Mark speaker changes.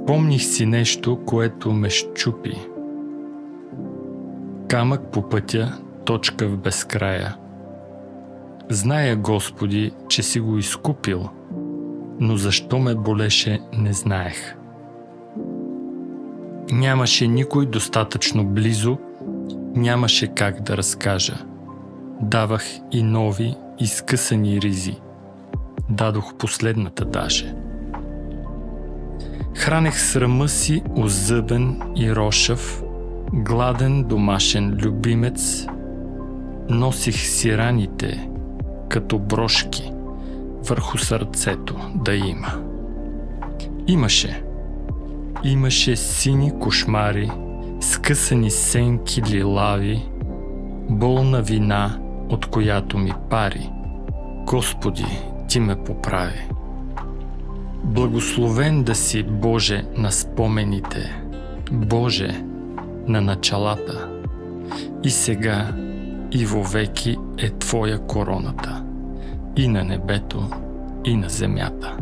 Speaker 1: Спомних си нещо, което ме щупи. Камък по пътя, точка в безкрая. Зная, Господи, че си го изкупил, но защо ме болеше, не знаех. Нямаше никой достатъчно близо, нямаше как да разкажа. Давах и нови, изкъсани ризи. Дадох последната даже. Хранех срама си озъбен и рошав, гладен домашен любимец. Носих си раните, като брошки, върху сърцето да има. Имаше сини кошмари, скъсани сенки лилави, болна вина, от която ми пари. Господи, Ти ме поправи. Благословен да си, Боже, на спомените, Боже, на началата. И сега, и вовеки е Твоя короната, и на небето, и на земята.